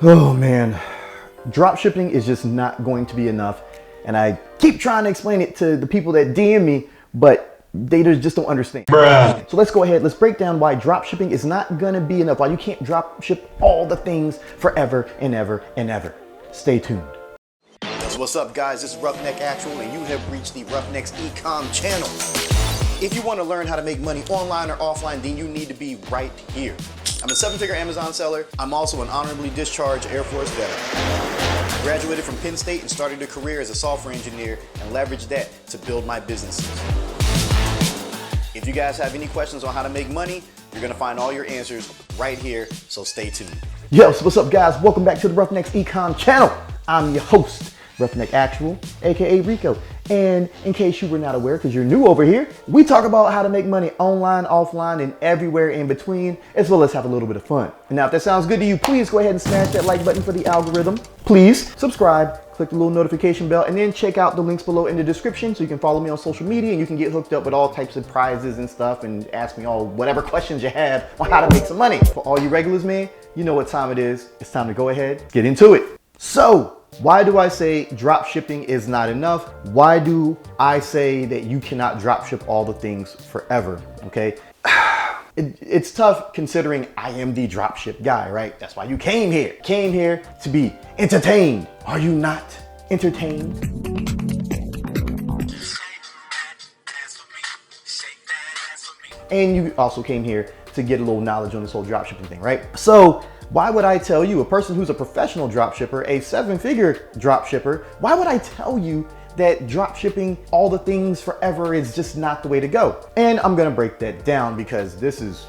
Oh man, drop shipping is just not going to be enough. And I keep trying to explain it to the people that DM me, but they just don't understand. Bruh. So let's go ahead, let's break down why drop shipping is not gonna be enough, why you can't drop ship all the things forever and ever and ever. Stay tuned. What's up guys, this is 𝗏𝗏𝗥𝗘𝗦 and you have reached the 𝗏𝗏𝗥𝗘𝗏 e-com channel. If you want to learn how to make money online or offline, then you need to be right here. I'm a 7-figure Amazon seller. I'm also an honorably discharged Air Force veteran. Graduated from Penn State and started a career as a software engineer and leveraged that to build my businesses. If you guys have any questions on how to make money, you're gonna find all your answers right here, so stay tuned. Yo, so what's up guys? Welcome back to the 𝗏𝗏𝗥𝗘𝗏 e-com channel. I'm your host, 𝗏𝗏𝗥𝗘𝗏, aka Rico. And in case you were not aware, because you're new over here, we talk about how to make money online, offline, and everywhere in between, as well as have a little bit of fun. And now if that sounds good to you, please go ahead and smash that like button for the algorithm. Please subscribe, click the little notification bell, and then check out the links below in the description so you can follow me on social media and you can get hooked up with all types of prizes and stuff and ask me all whatever questions you have on how to make some money. For all you regulars, man, you know what time it is. It's time to go ahead, get into it. So, why do I say drop shipping is not enough? Why do I say that you cannot drop ship all the things forever? Okay. It's tough considering I am the drop ship guy, right? That's why you came here. Came here to be entertained. Are you not entertained? And you also came here to get a little knowledge on this whole drop shipping thing, right? So why would I tell you, a person who's a professional drop shipper, a 7-figure drop shipper, why would I tell you that drop shipping all the things forever is just not the way to go? And I'm gonna break that down because this is,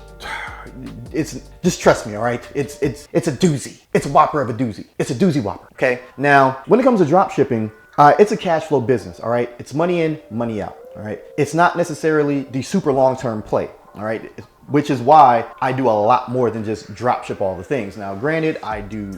just trust me, all right? It's a doozy. It's a whopper of a doozy. It's a doozy whopper, okay? Now, when it comes to drop shipping, it's a cash flow business, all right? It's money in, money out, all right? It's not necessarily the super long-term play, all right? Which is why I do a lot more than just drop ship all the things. Now, granted, I do,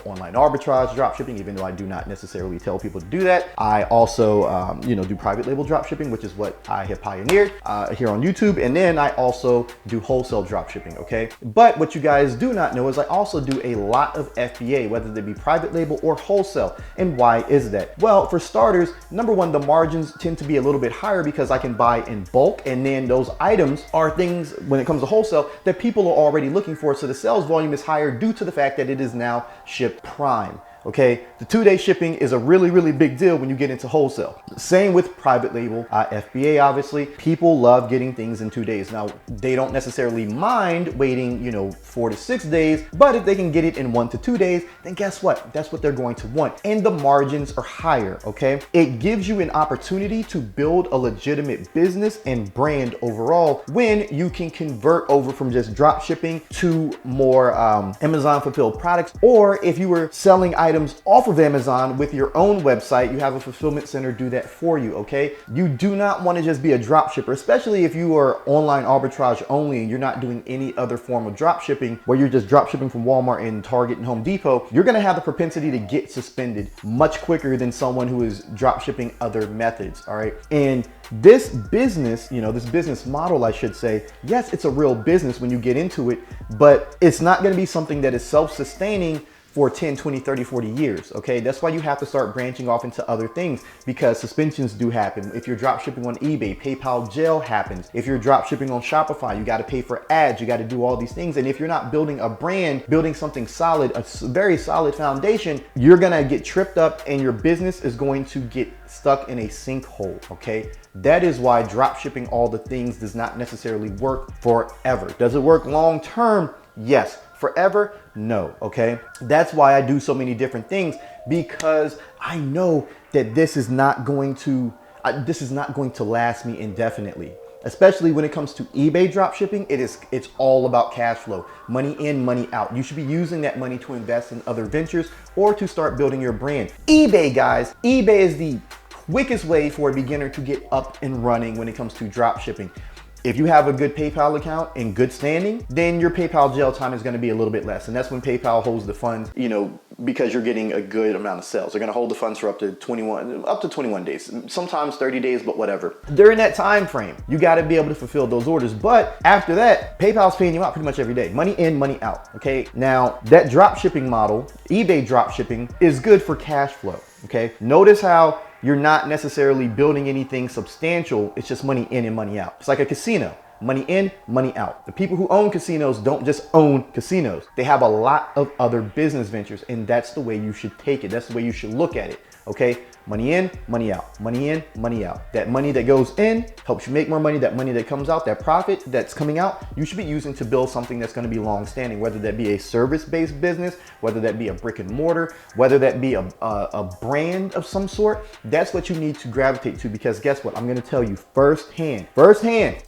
online arbitrage drop shipping, even though I do not necessarily tell people to do that. I also, do private label drop shipping, which is what I have pioneered here on YouTube. And then I also do wholesale drop shipping, okay? But what you guys do not know is I also do a lot of FBA, whether they be private label or wholesale. And why is that? Well, for starters, number one, the margins tend to be a little bit higher because I can buy in bulk. And then those items are things, when it comes to wholesale, that people are already looking for, so the sales volume is higher due to the fact that it is now shipped prime. Okay, the 2-day shipping is a really big deal when you get into wholesale. Same with private label, FBA. Obviously, people love getting things in 2 days. Now, they don't necessarily mind waiting 4 to 6 days, but if they can get it in 1 to 2 days, then guess what? That's what they're going to want, and the margins are higher. Okay, it gives you an opportunity to build a legitimate business and brand overall when you can convert over from just drop shipping to more Amazon fulfilled products, or if you were selling items off of Amazon with your own website, you have a fulfillment center do that for you, okay? You do not want to just be a drop shipper, especially if you are online arbitrage only and you're not doing any other form of drop shipping where you're just drop shipping from Walmart and Target and Home Depot. You're gonna have the propensity to get suspended much quicker than someone who is drop shipping other methods, all right? And this business, this business model, I should say, yes, it's a real business when you get into it, but it's not gonna be something that is self-sustaining for 10, 20, 30, 40 years, okay? That's why you have to start branching off into other things, because suspensions do happen. If you're drop shipping on eBay, PayPal jail happens. If you're drop shipping on Shopify, you gotta pay for ads, you gotta do all these things. And if you're not building a brand, building something solid, a very solid foundation, you're gonna get tripped up and your business is going to get stuck in a sinkhole, okay? That is why drop shipping all the things does not necessarily work forever. Does it work long term? Yes. Forever? No, okay? That's why I do so many different things, because I know that this is not going to last me indefinitely. Especially when it comes to eBay drop shipping, it's all about cash flow. Money in, money out. You should be using that money to invest in other ventures or to start building your brand. eBay, guys, eBay is the quickest way for a beginner to get up and running when it comes to drop shipping. If you have a good PayPal account in good standing, then your PayPal jail time is going to be a little bit less. And that's when PayPal holds the funds, you know, because you're getting a good amount of sales. They're going to hold the funds for up to 21 days, sometimes 30 days, but whatever. During that time frame, you got to be able to fulfill those orders. But after that, PayPal's paying you out pretty much every day. Money in, money out. Okay. Now that drop shipping model, eBay drop shipping, is good for cash flow. Okay. Notice how you're not necessarily building anything substantial. It's just money in and money out. It's like a casino. Money in, money out. The people who own casinos don't just own casinos. They have a lot of other business ventures, and that's the way you should take it. That's the way you should look at it. Okay. Money in, money out. Money in, money out. That money that goes in helps you make more money. That money that comes out, that profit that's coming out, you should be using to build something that's going to be long standing, whether that be a service-based business, whether that be a brick and mortar, whether that be a brand of some sort. That's what you need to gravitate to, because guess what? I'm going to tell you firsthand,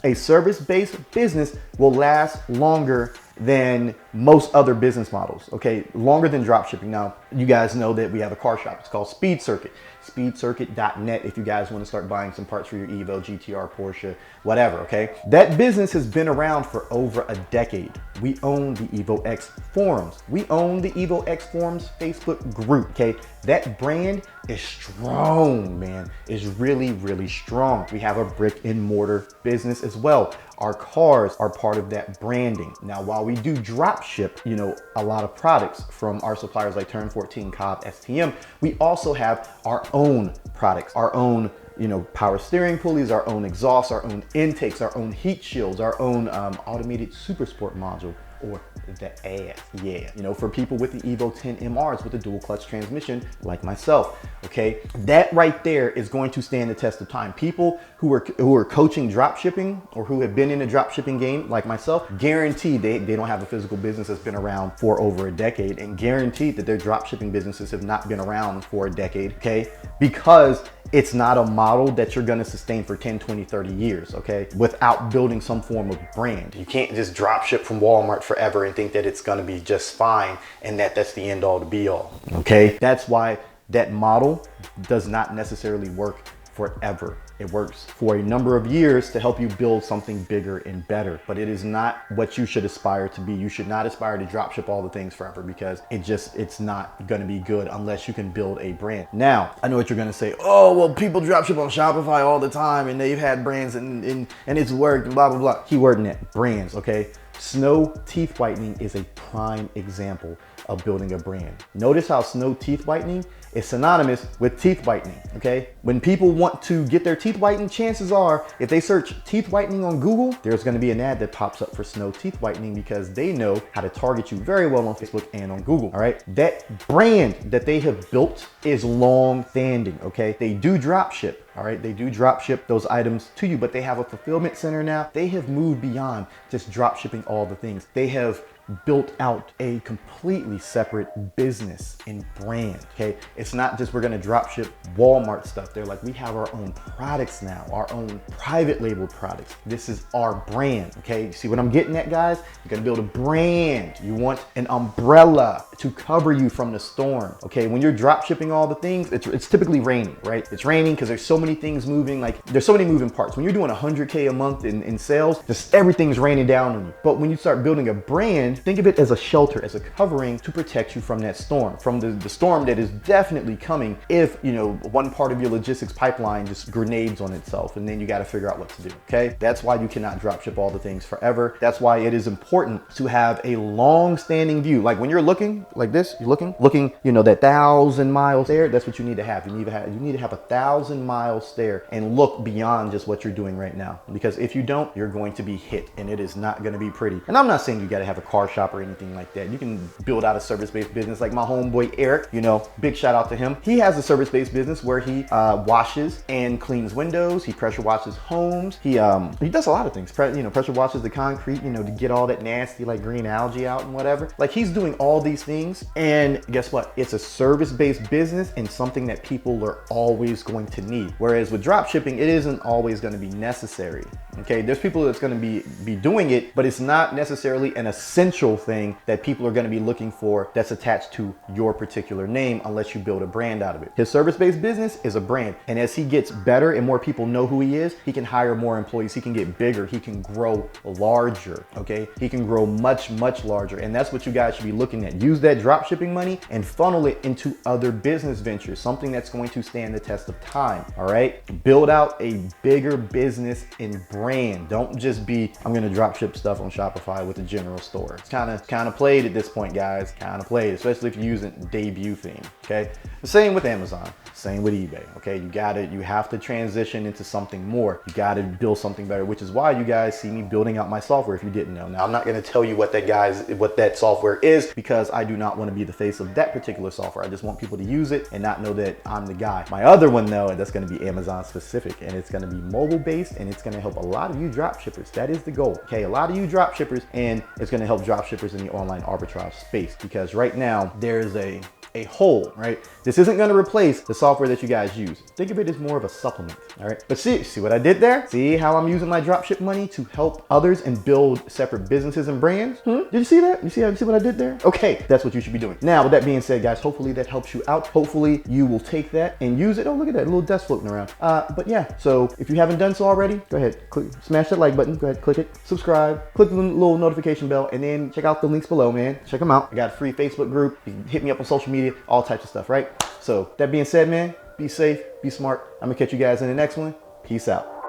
a service-based business will last longer than most other business models. Okay, longer than drop shipping. Now, you guys know that we have a car shop. It's called Speed Circuit. 𝗏𝗏circuit.net if you guys want to start buying some parts for your Evo, GTR, Porsche, whatever. Okay, that business has been around for over a decade. We own the EvoX forums. We own the EvoX forums Facebook group. Okay, that brand is strong, man. It's really, really strong. We have a brick and mortar business as well. Our cars are part of that branding. Now, while we do drop ship, you know, a lot of products from our suppliers like 𝗏𝗏𝗏𝗏, STM, we also have our own products, our own, you know, power steering pulleys, our own exhausts, our own intakes, our own heat shields, our own automated super sport module, or the ass, yeah. You know, for people with the Evo 10 MRs with the dual clutch transmission like myself, okay? That right there is going to stand the test of time. People who are coaching drop shipping or who have been in the drop shipping game like myself, guaranteed they don't have a physical business that's been around for over a decade, and guaranteed that their drop shipping businesses have not been around for a decade, okay? Because it's not a model that you're gonna sustain for 10, 20, 30 years, okay? Without building some form of brand. You can't just drop ship from Walmart forever and think that it's gonna be just fine and that's the end all to be all, okay? That's why that model does not necessarily work forever. It works for a number of years to help you build something bigger and better, but it is not what you should aspire to be. You should not aspire to drop ship all the things forever, because it's not gonna be good unless you can build a brand. Now, I know what you're gonna say. Oh, well, people drop ship on Shopify all the time and they've had brands and it's worked and blah, blah, blah. Keyword in that, brands, okay? Snow teeth whitening is a prime example of building a brand. Notice how Snow teeth whitening is synonymous with teeth whitening, okay? When people want to get their teeth whitened, chances are, if they search teeth whitening on Google, there's gonna be an ad that pops up for Snow teeth whitening, because they know how to target you very well on Facebook and on Google, all right? That brand that they have built is long standing, okay? They do drop ship, all right? They do drop ship those items to you, but they have a fulfillment center now. They have moved beyond just drop shipping all the things. They have built out a completely separate business and brand, okay? It's not just we're gonna drop ship Walmart stuff. They're like, we have our own products now, our own private label products. This is our brand, okay? You see what I'm getting at, guys? You're gonna build a brand. You want an umbrella to cover you from the storm, okay? When you're drop shipping all the things, it's typically raining, right? It's raining because there's so many things moving, like there's so many moving parts. When you're doing 100K a month in sales, just everything's raining down on you. But when you start building a brand, think of it as a shelter, as a covering to protect you from that storm, from the storm that is definitely coming if, you know, one part of your logistics pipeline just grenades on itself, and then you got to figure out what to do, okay? That's why you cannot drop ship all the things forever. That's why it is important to have a long-standing view. Like when you're looking like this, you're looking, you know, that 1,000-mile stare, that's what you need to have. You need to have a 1,000-mile stare and look beyond just what you're doing right now, because if you don't, you're going to be hit, and it is not going to be pretty. And I'm not saying you got to have a car shop or anything like that. You can build out a service-based business like my homeboy Eric, you know, big shout out to him. He has a service-based business where he washes and cleans windows. He pressure washes homes. He does a lot of things. Pressure washes the concrete, you know, to get all that nasty like green algae out and whatever. Like, he's doing all these things, and guess what? It's a service-based business and something that people are always going to need. Whereas with drop shipping, it isn't always going to be necessary. Okay, there's people that's going to be doing it, but it's not necessarily an essential essential thing that people are going to be looking for that's attached to your particular name unless you build a brand out of it. His service-based business is a brand. And as he gets better and more people know who he is, he can hire more employees. He can get bigger. He can grow larger. Okay. He can grow much, much larger. And that's what you guys should be looking at. Use that drop shipping money and funnel it into other business ventures, something that's going to stand the test of time. All right. Build out a bigger business and brand. Don't just be, I'm going to drop ship stuff on Shopify with a general store. It's kind of played at this point, guys. Kind of played, especially if you're using debut theme. Okay. The same with Amazon, same with eBay. Okay. You have to transition into something more. You got to build something better, which is why you guys see me building out my software if you didn't know. Now, I'm not going to tell you what that software is because I do not want to be the face of that particular software. I just want people to use it and not know that I'm the guy. My other one though, that's going to be Amazon specific, and it's going to be mobile based, and it's going to help a lot of you drop shippers. That is the goal. Okay. A lot of you drop shippers, and it's going to help drop shippers in the online arbitrage space, because right now there's a hole, right? This isn't going to replace the software that you guys use. Think of it as more of a supplement. All right. But see what I did there? See how I'm using my dropship money to help others and build separate businesses and brands? Did you see that? You see what I did there? Okay. That's what you should be doing. Now, with that being said, guys, hopefully that helps you out. Hopefully you will take that and use it. Oh, look at that little dust floating around. But yeah, so if you haven't done so already, go ahead, smash that like button. Go ahead, click it, subscribe, click the little notification bell, and then check out the links below, man. Check them out. I got a free Facebook group. You can hit me up on social media, all types of stuff, right? So that being said, man, be safe, be smart. I'm gonna catch you guys in the next one. Peace out.